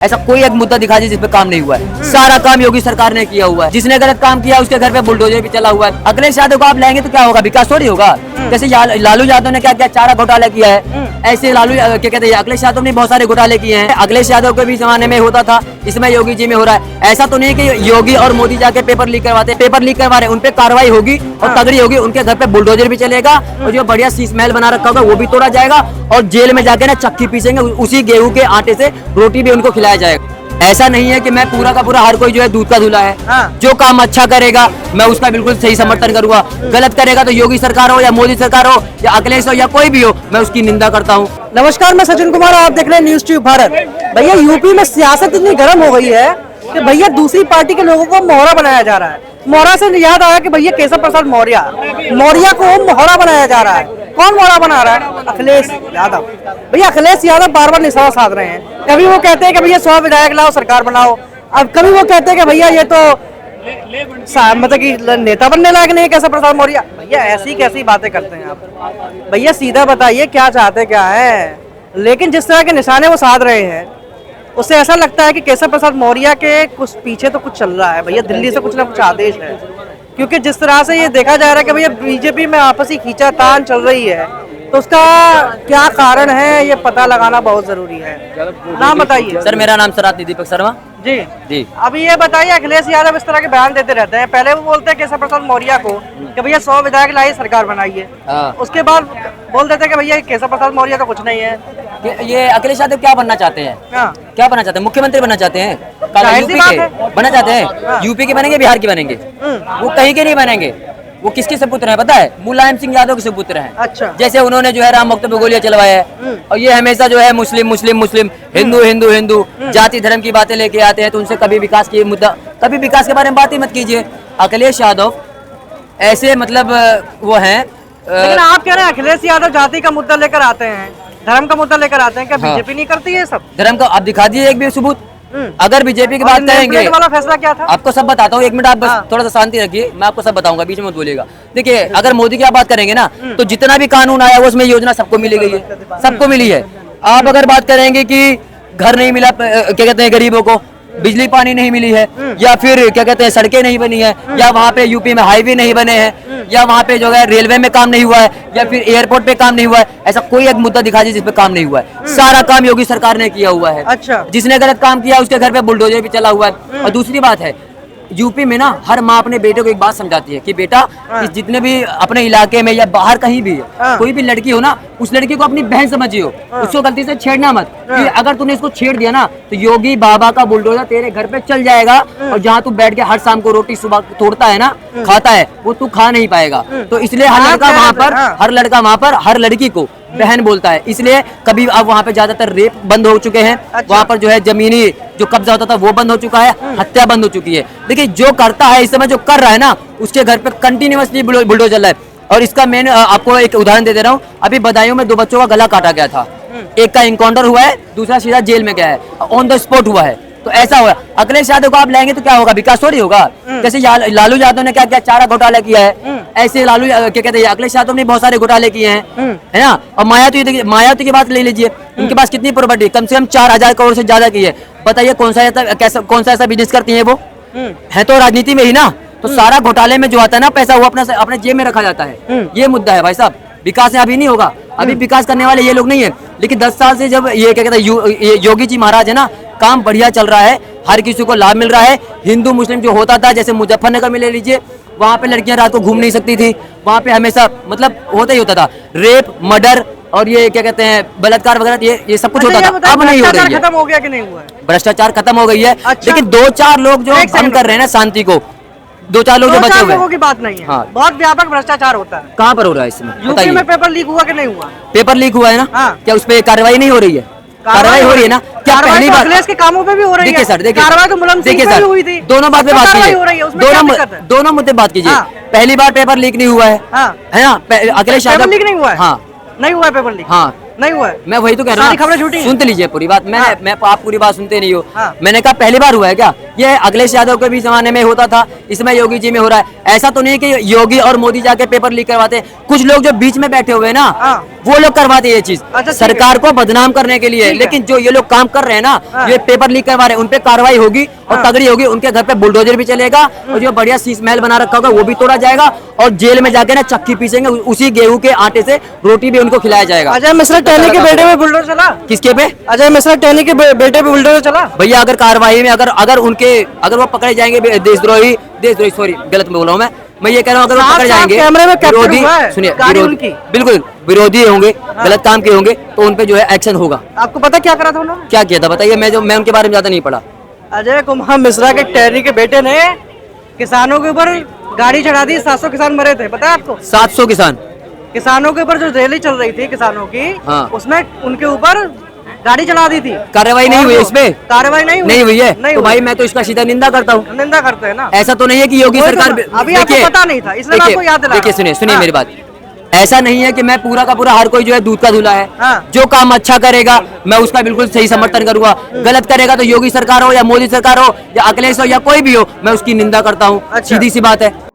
ऐसा कोई एक मुद्दा दिखा दीजिए जिस पे काम नहीं हुआ है। सारा काम योगी सरकार ने किया हुआ है। जिसने गलत काम किया उसके घर पे बुलडोजर भी चला हुआ है। अखिलेश यादव को आप लाएंगे तो क्या होगा? विकास थोड़ी होगा। जैसे लालू यादव ने क्या क्या चारा घोटाला किया है, ऐसे लालू क्या कहते हैं अखिलेश यादव ने बहुत सारे घोटाले किए हैं। अखिलेश यादव के भी जमाने में होता था, इसमें योगी जी में हो रहा है। ऐसा तो नहीं कि योगी और मोदी जाके पेपर लीक करवाते, पेपर लीक करवा रहे हैं, उन पे कार्रवाई होगी और तगड़ी होगी। उनके घर पे बुलडोजर भी चलेगा और जो बढ़िया शीश महल बना रखा होगा वो भी तोड़ा जाएगा और जेल में जाके ना चक्की पीसेंगे, उसी गेहूं के आटे से रोटी भी उनको खिलाया जाएगा। ऐसा नहीं है कि मैं पूरा का पूरा हर कोई जो है दूध का धुला है। जो काम अच्छा करेगा मैं उसका बिल्कुल सही समर्थन करूंगा। गलत करेगा तो योगी सरकार हो या मोदी सरकार हो या अखिलेश हो या कोई भी हो, मैं उसकी निंदा करता हूं। नमस्कार, मैं सचिन कुमार, आप देख रहे हैं न्यूज़ ट्यूब भारत। भैया यूपी में सियासत इतनी गर्म हो गई है कि भैया दूसरी पार्टी के लोगों को मोहरा बनाया जा रहा है। मोहरा से याद आया कि भैया केशव प्रसाद मौर्य को मोहरा बनाया जा रहा है। कौन मोहरा बना रहा है? अखिलेश यादव। भैया अखिलेश यादव बार बार निशाना साध रहे हैं। कभी वो कहते हैं कि भैया 100 विधायक लाओ, सरकार बनाओ। अब कभी वो कहते हैं कि भैया ये तो मतलब कि नेता बनने लायक नहीं है केशव प्रसाद मौर्य। भैया ऐसी कैसी बातें करते हैं आप? भैया सीधा बताइए क्या चाहते क्या है। लेकिन जिस तरह के निशाने वो साध रहे हैं उससे ऐसा लगता है कि केशव प्रसाद मौर्य के कुछ पीछे तो कुछ चल रहा है। भैया दिल्ली से कुछ ना कुछ आदेश है, क्योंकि जिस तरह से ये देखा जा रहा है कि भैया बीजेपी में आपसी खींचातान चल रही है, तो उसका क्या कारण है ये पता लगाना बहुत जरूरी है। नाम बताइए सर। मेरा नाम सरात दीपक शर्मा जी। अभी ये बताइए, अखिलेश यादव इस तरह के बयान देते रहते हैं। पहले वो बोलते हैं केशव प्रसाद मौर्य को कि भैया 100 विधायक लाइए, सरकार बनाइए। उसके बाद बोल देते हैं कि भैया केशव प्रसाद मौर्य तो कुछ नहीं है। ये अखिलेश यादव क्या बनना चाहते हैं? क्या बनना चाहते हैं? मुख्यमंत्री बनना चाहते हैं? यूपी के बनना चाहते हैं? यूपी के बनेंगे, बिहार के बनेंगे? वो कहीं के नहीं बनेंगे। वो किसके सुपुत्र हैं पता है? मुलायम सिंह यादव के सुपुत्र हैं। अच्छा। जैसे उन्होंने जो है राम भक्त पे गोलियां चलवाया है और ये हमेशा जो है मुस्लिम मुस्लिम मुस्लिम, हिंदू हिंदू हिंदू, जाति धर्म की बातें लेके आते हैं। तो उनसे कभी विकास की मुद्दा, कभी विकास के बारे में बात ही मत कीजिए। अखिलेश यादव ऐसे मतलब वो हैं। लेकिन आप कह रहे हैं अखिलेश यादव जाति का मुद्दा लेकर आते हैं, धर्म का मुद्दा लेकर आते हैं। क्या बीजेपी नहीं करती है सब? धर्म का आप दिखा दिए एक भी सबूत। अगर बीजेपी की बात करेंगे, वाला फैसला क्या था? आपको सब बताता हूँ, 1 मिनट आप बस थोड़ा सा शांति रखिए, मैं आपको सब बताऊंगा, बीच में मत बोलिएगा। देखिए, अगर मोदी की आप बात करेंगे ना, तो जितना भी कानून आया वो उसमें योजना सबको मिली गई है, सबको मिली है। आप अगर बात करेंगे कि घर नहीं मिला, क्या कहते हैं, गरीबों को बिजली पानी नहीं मिली है, या फिर क्या कहते हैं सड़कें नहीं बनी है, या वहाँ पे यूपी में हाईवे नहीं बने हैं, या वहाँ पे जो है रेलवे में काम नहीं हुआ है, या फिर एयरपोर्ट पे काम नहीं हुआ है, ऐसा कोई एक मुद्दा दिखा दीजिए जिस पे काम नहीं हुआ है। सारा काम योगी सरकार ने किया हुआ है। अच्छा। जिसने गलत काम किया उसके घर पे बुलडोजर भी चला हुआ है। और दूसरी बात है, यूपी में ना हर माँ अपने बेटे को एक बात समझाती है कि बेटा इस जितने भी अपने इलाके में या बाहर कहीं भी कोई भी लड़की हो ना, उस लड़की को अपनी बहन समझियो, उसको गलती से छेड़ना मत। कि अगर तूने इसको छेड़ दिया ना तो योगी बाबा का बुलडोजर तेरे घर पे चल जाएगा और जहाँ तू बैठ के हर शाम को रोटी सुबह तोड़ता है ना, खाता है, वो तू खा नहीं पाएगा। तो इसलिए हर लड़का वहाँ पर हर लड़की को बहन बोलता है। इसलिए कभी अब वहाँ पे ज्यादातर रेप बंद हो चुके हैं। अच्छा। वहाँ पर जो है जमीनी जो कब्जा होता था वो बंद हो चुका है, हत्या बंद हो चुकी है। देखिए, जो करता है इस समय जो कर रहा है ना, उसके घर पे कंटिन्यूअसली बुलडोजर चल रहा है। और इसका मैं आपको एक उदाहरण दे रहा हूँ। अभी बदायूं में 2 बच्चों का गला काटा गया था, एक का इनकाउंटर हुआ है, दूसरा सीधा जेल में गया है, ऑन द स्पॉट हुआ है। तो ऐसा हुआ। अखिलेश यादव को आप लाएंगे तो क्या होगा? विकास थोड़ी होगा। जैसे लालू यादव ने क्या क्या चारा घोटाला किया है, ऐसे लालू क्या कहते हैं अखिलेश यादव ने बहुत सारे घोटाले किए हैं, है ना। और मायावती की बात ले लीजिए, उनके पास कितनी प्रॉपर्टी, कम से कम 4000 करोड़ से ज्यादा की है। बताइए कौन सा ऐसा बिजनेस करती है वो? है तो राजनीति में ही ना। तो सारा घोटाले में जो आता है ना पैसा, वो अपने जेब में रखा जाता है। ये मुद्दा है भाई साहब। विकास अभी नहीं होगा, अभी विकास करने वाले ये लोग नहीं है। लेकिन 10 साल से जब ये क्या कहते हैं योगी जी महाराज है ना, काम बढ़िया चल रहा है, हर किसी को लाभ मिल रहा है। हिंदू मुस्लिम जो होता था, जैसे मुजफ्फरनगर में ले लीजिए, वहाँ पे लड़कियां रात को घूम नहीं सकती थी, वहाँ पे हमेशा मतलब होता ही होता था रेप, मर्डर और ये क्या कहते हैं बलात्कार वगैरह, ये सब कुछ होता था। अब नहीं हो रही है। खत्म हो गया कि नहीं हुआ है? भ्रष्टाचार खत्म हो गई है। अच्छा। लेकिन 2-4 लोग जो भंग कर रहे हैं ना शांति को, 2-4 लोग जो बचे हुए लोगों की बात नहीं है। हाँ। बहुत व्यापक भ्रष्टाचार होता है। कहाँ पर हो रहा है इसमें? यूपी में पेपर लीक हुआ कि नहीं हुआ? पेपर लीक हुआ है ना। हाँ। क्या उस पर कार्रवाई नहीं हो रही है? कार्रवाई हो रही है ना। क्या पहली बार अखिलेश के कामों पे भी हो रही है? देखिए सर, देखिए कार्रवाई तो मुलायम सिंह पे भी हुई थी। दोनों बात पे बात कीजिए, दोनों मुद्दे बात कीजिए। पहली बार पेपर लीक नहीं हुआ है, है ना। अखिलेश यादव पेपर लीक नहीं हुआ है? हाँ, नहीं हुआ है पेपर लीक। हाँ, नहीं हुआ है। मैं वही तो कह रहा हूँ, खबरें झूठी। सुनते लीजिए पूरी बात। मैं आप पूरी बात सुनते नहीं हो। हाँ। मैंने कहा पहली बार हुआ है क्या? ये अखिलेश यादव के भी जमाने में होता था, इसमें योगी जी में हो रहा है। ऐसा तो नहीं कि योगी और मोदी जाके पेपर लीक करवाते हैं, कुछ लोग जो बीच में बैठे हुए हैं ना, हाँ। वो लोग करवाते हैं ये चीज अच्छा, ठीक है। सरकार को बदनाम करने के लिए। ठीक है। लेकिन जो ये लोग काम कर रहे हैं ना, हाँ। ये पेपर लीक करवा रहे हैं, उनपे कार्रवाई होगी और हाँ। तगड़ी होगी। उनके घर पे बुलडोजर भी चलेगा और जो बढ़िया शीश महल बना रखा होगा वो भी तोड़ा जाएगा और जेल में जाके ना चक्की पीसेंगे, उसी गेहूं के आटे से रोटी भी उनको खिलाया जाएगा। अजय मिश्रा टहनी के बेटे पे बुलडोजर चला। किसके पे? अजय मिश्रा टहनी के बेटे पे बुलडोजर चला। भैया अगर कार्रवाई में अगर वो पकड़े जाएंगे देशद्रोही सॉरी गलत बोला हूं मैं ये कह रहा हूँ, अगर वो पकड़े जाएंगे कैमरे में कैप्चर विरोधी, हुआ है, सुनिए गाड़ी विरोधी, उनकी। बिल्कुल विरोधी होंगे, गलत काम किए होंगे तो उनपे जो है एक्शन होगा। आपको पता क्या करा था उन्होंने? क्या किया था बताइए, मैं उनके बारे में ज्यादा नहीं पढ़ा। अजय कुमार मिश्रा के टहनी के बेटे ने किसानों के ऊपर गाड़ी चढ़ा दी, 700 किसान मरे थे, पता है आपको? 700 किसान किसानों के ऊपर जो रैली चल रही थी किसानों की, हाँ। उसमें उनके ऊपर गाड़ी चला दी थी। कार्रवाई नहीं हुई इस पे? कार्रवाई नहीं हुई है नहीं तो हुई। भाई मैं तो इसका सीधा निंदा करता हूँ। निंदा करते हैं ना। ऐसा तो नहीं है कि योगी वही तो सरकार ना, अभी आपको देखिए, पता नहीं था, इसलिए मैं देखिए, आपको याद दिला देखिए रहा हूँ। सुनिए हाँ। मेरी बात, ऐसा नहीं है कि मैं पूरा का पूरा हर कोई जो है दूध का धुला है। हाँ। जो काम अच्छा करेगा मैं उसका बिल्कुल सही समर्थन करूंगा, गलत करेगा तो योगी सरकार हो या मोदी सरकार हो या अखिलेश हो या कोई भी हो, मैं उसकी निंदा करता हूँ। अच्छा। सीधी सी बात है।